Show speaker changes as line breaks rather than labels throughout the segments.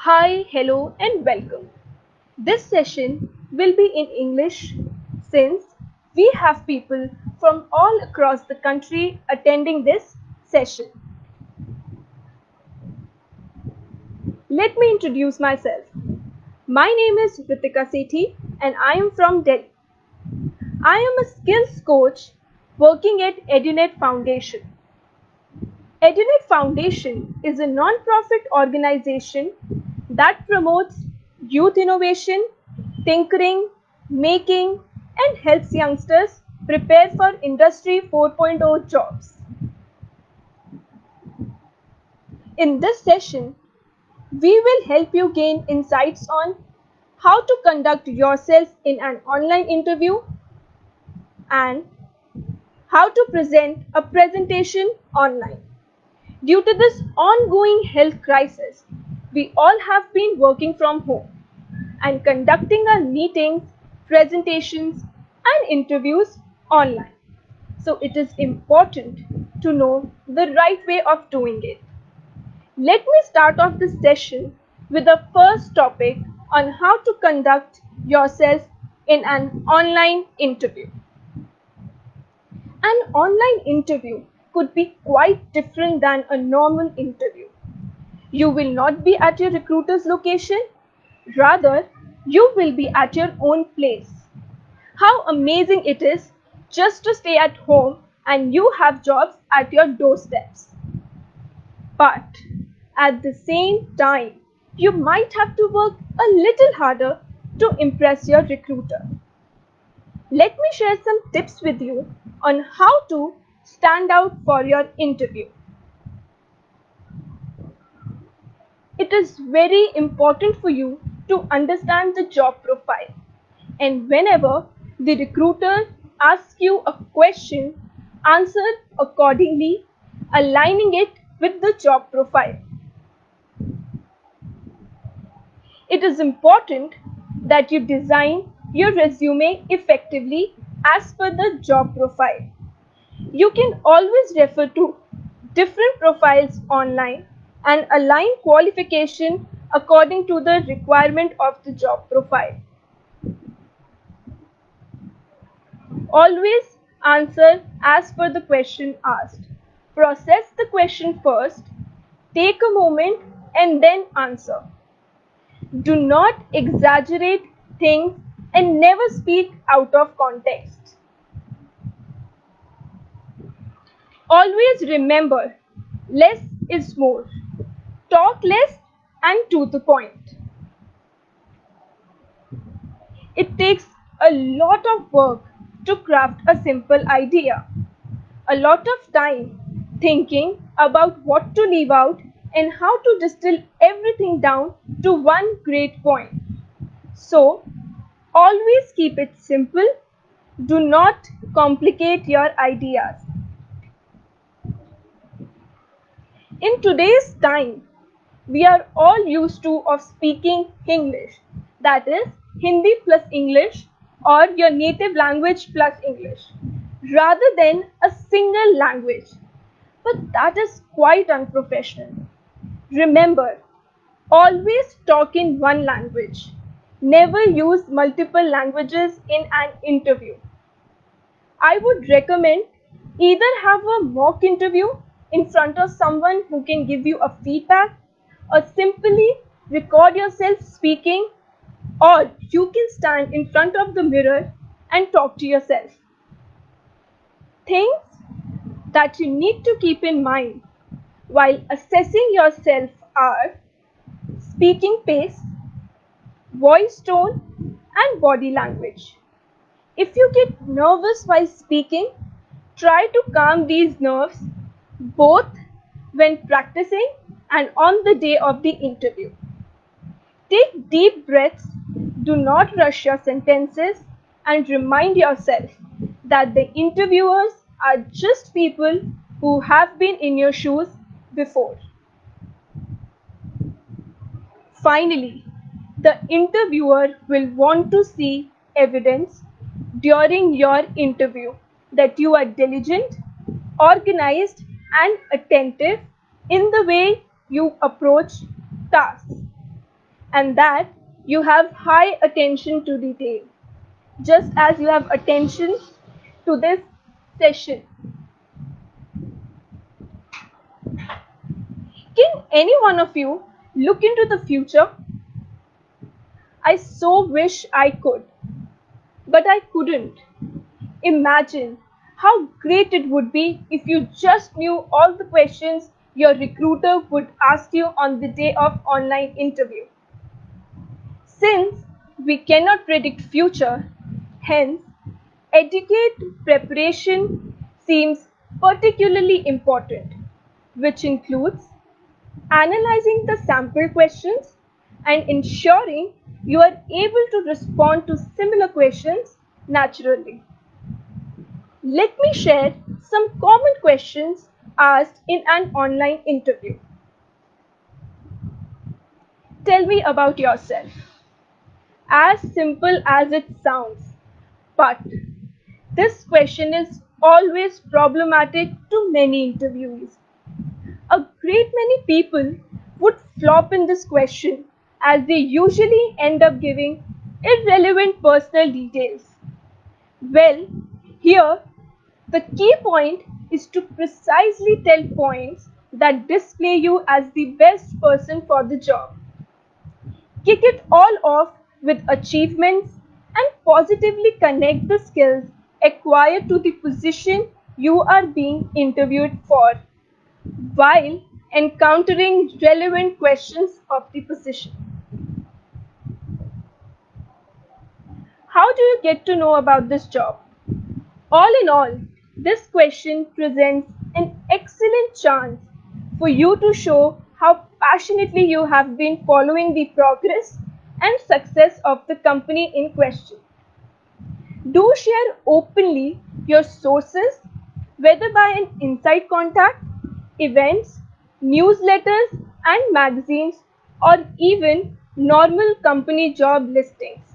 Hi, hello, and welcome. This session will be in English since we have people from all across the country attending this session. Let me introduce myself. My name is Ritika Sethi and I am from Delhi. I am a skills coach working at EduNet Foundation. EduNet Foundation is a non-profit organization that promotes youth innovation, tinkering, making, and helps youngsters prepare for Industry 4.0 jobs. In this session, we will help you gain insights on how to conduct yourself in an online interview and how to present a presentation online. Due to this ongoing health crisis, we all have been working from home and conducting our meetings, presentations, and interviews online. So it is important to know the right way of doing it. Let me start off this session with the first topic on how to conduct yourself in an online interview. An online interview could be quite different than a normal interview. You will not be at your recruiter's location, rather, you will be at your own place. How amazing it is just to stay at home and you have jobs at your doorsteps. But at the same time, you might have to work a little harder to impress your recruiter. Let me share some tips with you on how to stand out for your interview. It is very important for you to understand the job profile. And whenever the recruiter asks you a question, answer accordingly, aligning it with the job profile. It is important that you design your resume effectively as per the job profile. You can always refer to different profiles online and align qualification according to the requirement of the job profile. Always answer as per the question asked. Process the question first, take a moment and then answer. Do not exaggerate things and never speak out of context. Always remember, less is more. Talk less and to the point. It takes a lot of work to craft a simple idea, a lot of time thinking about what to leave out and how to distill everything down to one great point. So, always keep it simple. Do not complicate your ideas. In today's time, we are all used to of speaking English, that is Hindi plus English or your native language plus English, rather than a single language. But that is quite unprofessional. Remember, always talk in one language. Never use multiple languages in an interview. I would recommend either have a mock interview in front of someone who can give you a feedback or simply record yourself speaking, or you can stand in front of the mirror and talk to yourself. Things that you need to keep in mind while assessing yourself are speaking pace, voice tone, and body language. If you get nervous while speaking, try to calm these nerves both when practicing and on the day of the interview. Take deep breaths, do not rush your sentences, and remind yourself that the interviewers are just people who have been in your shoes before. Finally, the interviewer will want to see evidence during your interview that you are diligent, organized, and attentive in the way you approach tasks. and that you have high attention to detail, just as you have attention to this session. Can any one of you look into the future? I so wish I could, but I couldn't. Imagine how great it would be if you just knew all the questions your recruiter would ask you on the day of online interview. Since we cannot predict future, hence educate preparation seems particularly important, which includes analyzing the sample questions and ensuring you are able to respond to similar questions naturally. Let me share some common questions asked in an online interview. Tell me about yourself. As simple as it sounds, but this question is always problematic to many interviewees. A great many people would flop in this question as they usually end up giving irrelevant personal details. Well, here the key point is to precisely tell points that display you as the best person for the job. Kick it all off with achievements and positively connect the skills acquired to the position you are being interviewed for while encountering relevant questions of the position. How do you get to know about this job? All in all, this question presents an excellent chance for you to show how passionately you have been following the progress and success of the company in question. Do share openly your sources, whether by an inside contact, events, newsletters, and magazines, or even normal company job listings.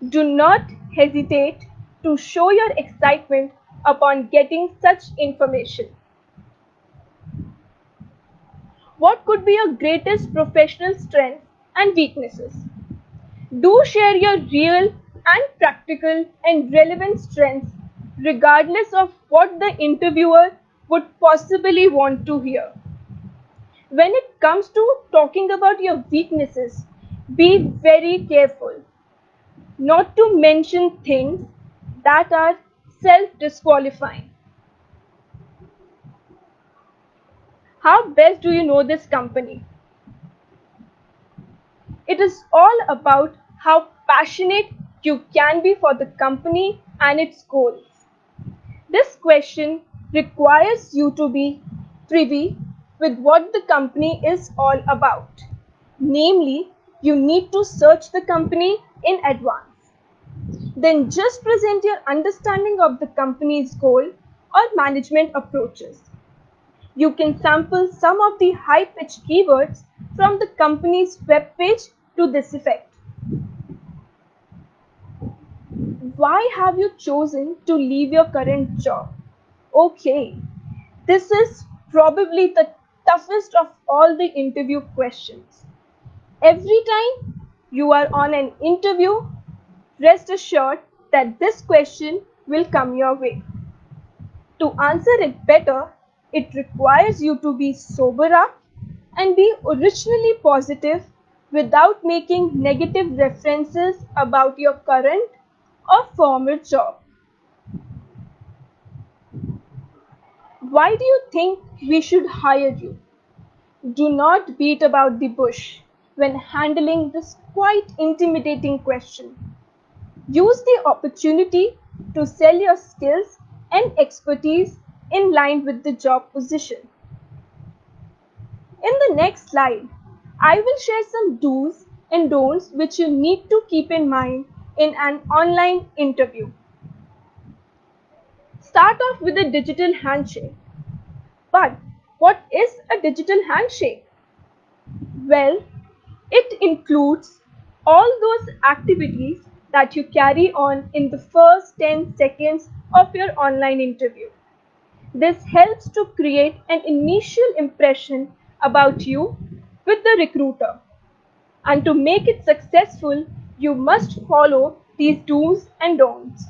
Do not hesitate to show your excitement upon getting such information. What could be your greatest professional strengths and weaknesses? Do share your real and practical and relevant strengths regardless of what the interviewer would possibly want to hear. When it comes to talking about your weaknesses, be very careful not to mention things that are self-disqualifying. How best do you know this company? It is all about how passionate you can be for the company and its goals. This question requires you to be privy with what the company is all about. Namely, you need to search the company in advance. Then just present your understanding of the company's goal or management approaches. You can sample some of the high-pitched keywords from the company's webpage to this effect. Why have you chosen to leave your current job? Okay, this is probably the toughest of all the interview questions. Every time you are on an interview, rest assured that this question will come your way. To answer it better, it requires you to be sober up and be originally positive without making negative references about your current or former job. Why do you think we should hire you? Do not beat about the bush when handling this quite intimidating question. Use the opportunity to sell your skills and expertise in line with the job position. In the next slide, I will share some do's and don'ts which you need to keep in mind in an online interview. Start off with a digital handshake. But what is a digital handshake? Well, it includes all those activities that you carry on in the first 10 seconds of your online interview. This helps to create an initial impression about you with the recruiter. And to make it successful, you must follow these do's and don'ts.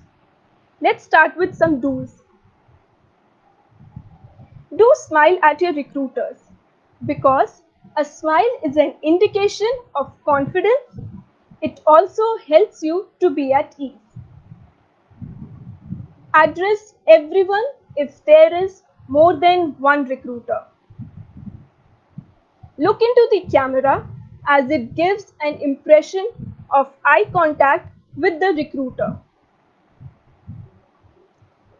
Let's start with some do's. Do smile at your recruiters because a smile is an indication of confidence. It also helps you to be at ease. Address everyone if there is more than one recruiter. Look into the camera as it gives an impression of eye contact with the recruiter.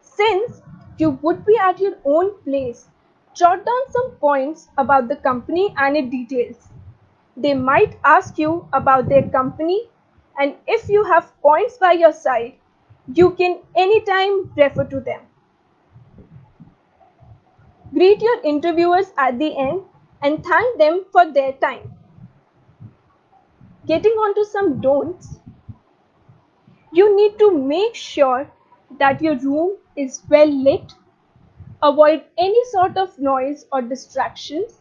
Since you would be at your own place, jot down some points about the company and its details. They might ask you about their company, and if you have points by your side, you can anytime refer to them. Greet your interviewers at the end and thank them for their time. Getting on to some don'ts, you need to make sure that your room is well lit. Avoid any sort of noise or distractions.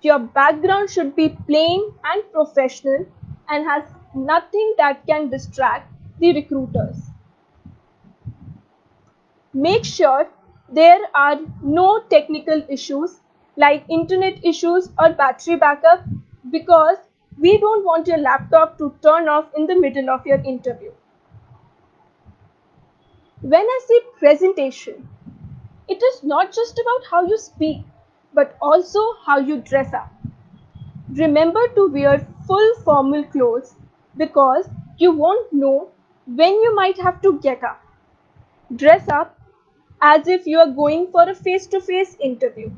Your background should be plain and professional and has nothing that can distract the recruiters. Make sure there are no technical issues like internet issues or battery backup because we don't want your laptop to turn off in the middle of your interview. When I say presentation, it is not just about how you speak, but also how you dress up. Remember to wear full formal clothes because you won't know when you might have to get up. Dress up as if you are going for a face-to-face interview.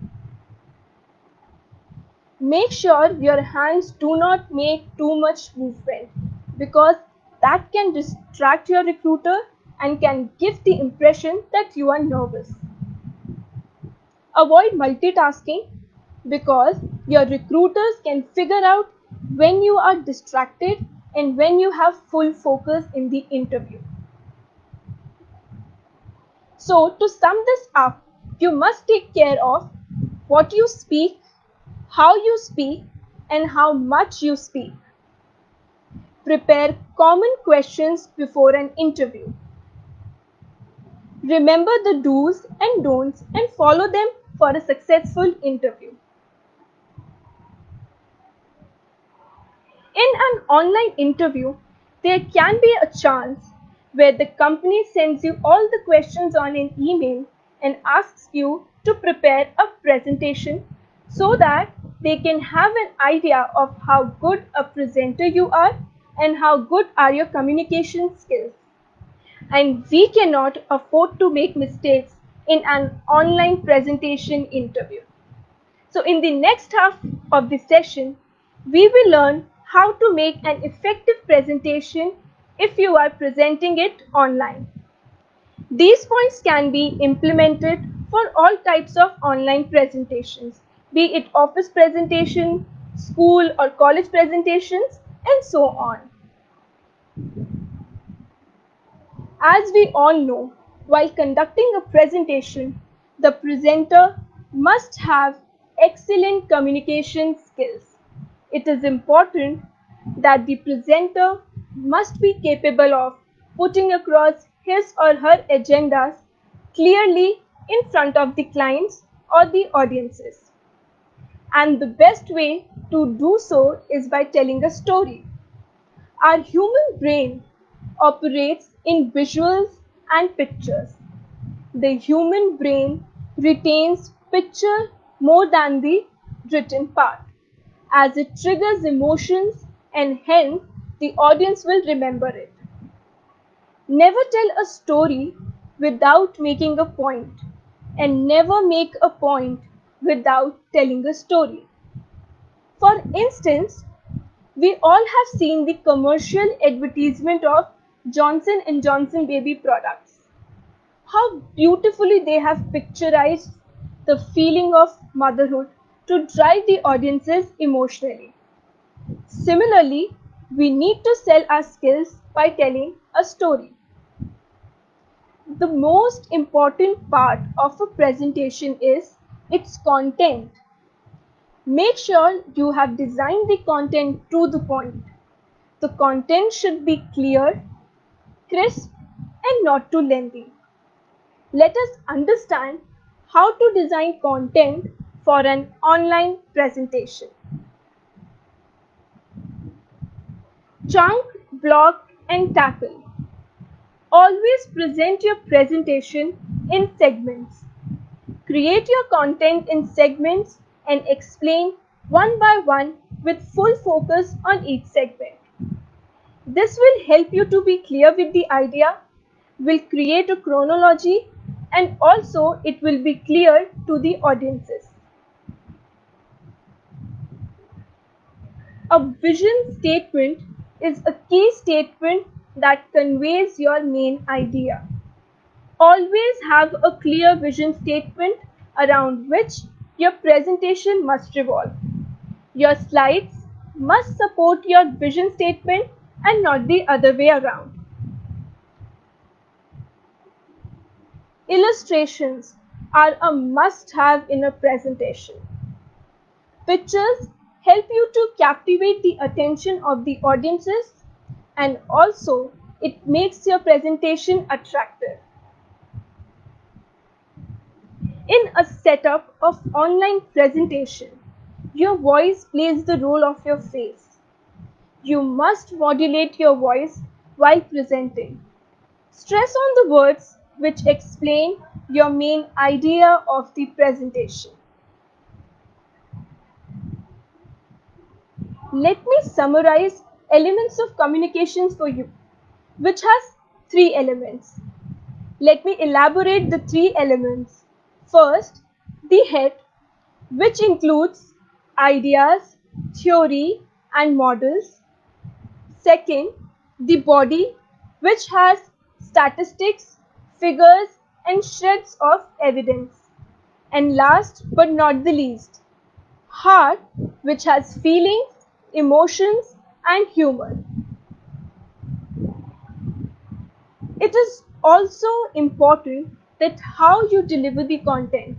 Make sure your hands do not make too much movement because that can distract your recruiter and can give the impression that you are nervous. Avoid multitasking because your recruiters can figure out when you are distracted and when you have full focus in the interview. So, to sum this up, you must take care of what you speak, how you speak, and how much you speak. Prepare common questions before an interview. Remember the do's and don'ts and follow them for a successful interview. In an online interview, there can be a chance where the company sends you all the questions on an email and asks you to prepare a presentation so that they can have an idea of how good a presenter you are and how good are your communication skills. And we cannot afford to make mistakes in an online presentation interview. So in the next half of the session, we will learn how to make an effective presentation if you are presenting it online. These points can be implemented for all types of online presentations, be it office presentation, school or college presentations, and so on. As we all know, while conducting a presentation, the presenter must have excellent communication skills. It is important that the presenter must be capable of putting across his or her agendas clearly in front of the clients or the audiences. And the best way to do so is by telling a story. Our human brain operates in visuals and pictures. The human brain retains picture more than the written part, as it triggers emotions and hence the audience will remember it. Never tell a story without making a point, and never make a point without telling a story. For instance, we all have seen the commercial advertisement of Johnson and Johnson baby products. How beautifully they have picturized the feeling of motherhood to drive the audiences emotionally. Similarly, we need to sell our skills by telling a story. The most important part of a presentation is its content. Make sure you have designed the content to the point. The content should be clear, crisp, and not too lengthy. Let us understand how to design content for an online presentation. Chunk, block, and tackle. Always present your presentation in segments. Create your content in segments and explain one by one with full focus on each segment. This will help you to be clear with the idea, will create a chronology, and also it will be clear to the audiences. A vision statement is a key statement that conveys your main idea. Always have a clear vision statement around which your presentation must revolve. Your slides must support your vision statement and not the other way around. Illustrations are a must-have in a presentation. Pictures help you to captivate the attention of the audiences, and also it makes your presentation attractive. In a setup of online presentation, your voice plays the role of your face. You must modulate your voice while presenting. Stress on the words which explain your main idea of the presentation. Let me summarize elements of communications for you, which has three elements. Let me elaborate the three elements. First, the head, which includes ideas, theory, and models. Second, the body, which has statistics, figures, and shreds of evidence. And last but not the least, heart, which has feelings, emotions, and humor. It is also important that how you deliver the content.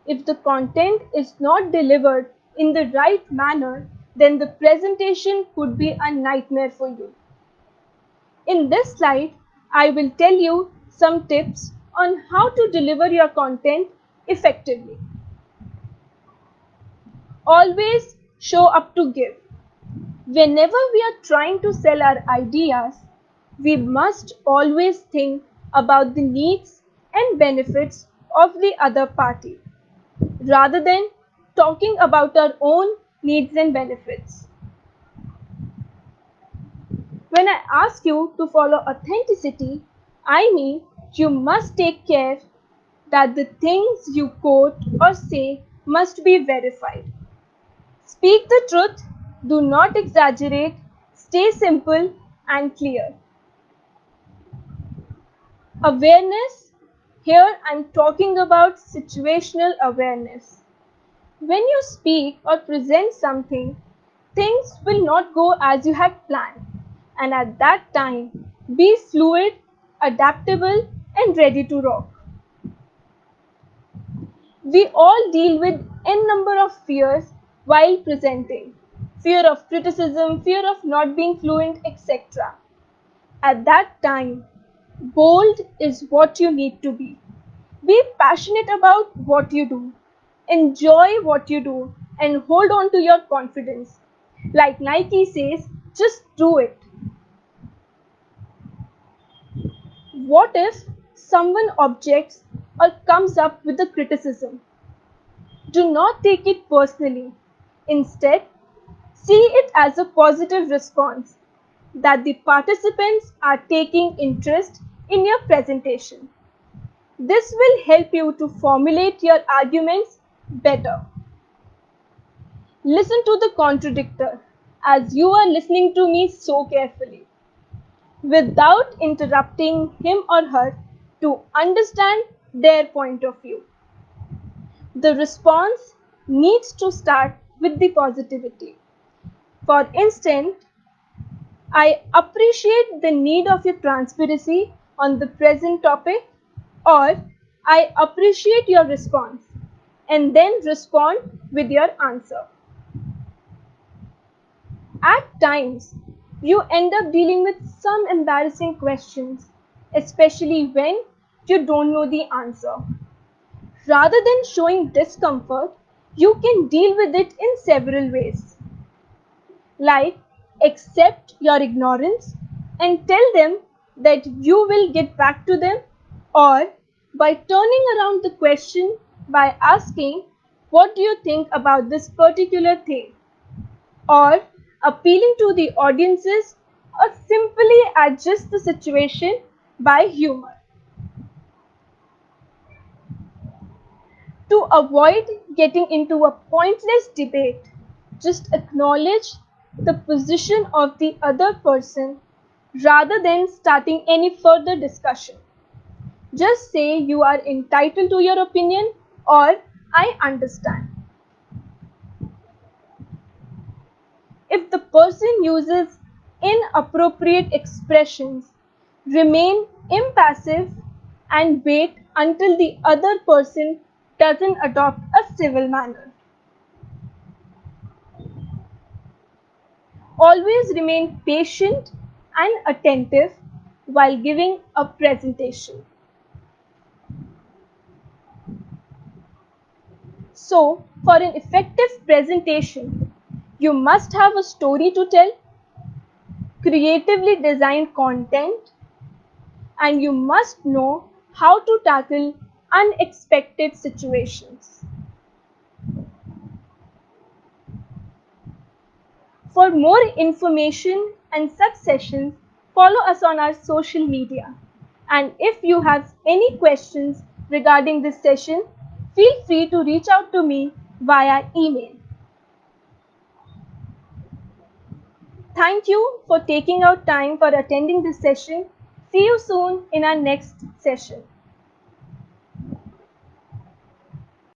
If the content is not delivered in the right manner, then the presentation could be a nightmare for you. In this slide, I will tell you some tips on how to deliver your content effectively. Always show up to give. Whenever we are trying to sell our ideas, we must always think about the needs and benefits of the other party, rather than talking about our own needs and benefits. When I ask you to follow authenticity, I mean you must take care that the things you quote or say must be verified. Speak the truth, do not exaggerate, stay simple and clear. Awareness, here I'm talking about situational awareness. When you speak or present something, things will not go as you had planned, and at that time, be fluid, adaptable, and ready to rock. We all deal with n number of fears while presenting. Fear of criticism, fear of not being fluent, etc. At that time, bold is what you need to be. Be passionate about what you do. Enjoy what you do and hold on to your confidence. Like Nike says, just do it. What if someone objects or comes up with a criticism? Do not take it personally. Instead, see it as a positive response that the participants are taking interest in your presentation. This will help you to formulate your arguments better. Listen to the contradictor as you are listening to me so carefully, without interrupting him or her to understand their point of view. The response needs to start with the positivity. For instance, I appreciate the need of your transparency on the present topic, or I appreciate your response, and then respond with your answer. At times, you end up dealing with some embarrassing questions, especially when you don't know the answer. Rather than showing discomfort, you can deal with it in several ways. Like, accept your ignorance and tell them that you will get back to them, or by turning around the question by asking, "What do you think about this particular thing?" or appealing to the audiences, or simply adjust the situation by humor. To avoid getting into a pointless debate, just acknowledge the position of the other person rather than starting any further discussion. Just say you are entitled to your opinion or "I understand." If the person uses inappropriate expressions, remain impassive and wait until the other person doesn't adopt a civil manner. Always remain patient and attentive while giving a presentation. So, for an effective presentation, you must have a story to tell, creatively design content, and you must know how to tackle unexpected situations. For more information and such sessions, follow us on our social media. And if you have any questions regarding this session, feel free to reach out to me via email. Thank you for taking out time for attending this session. See you soon in our next session.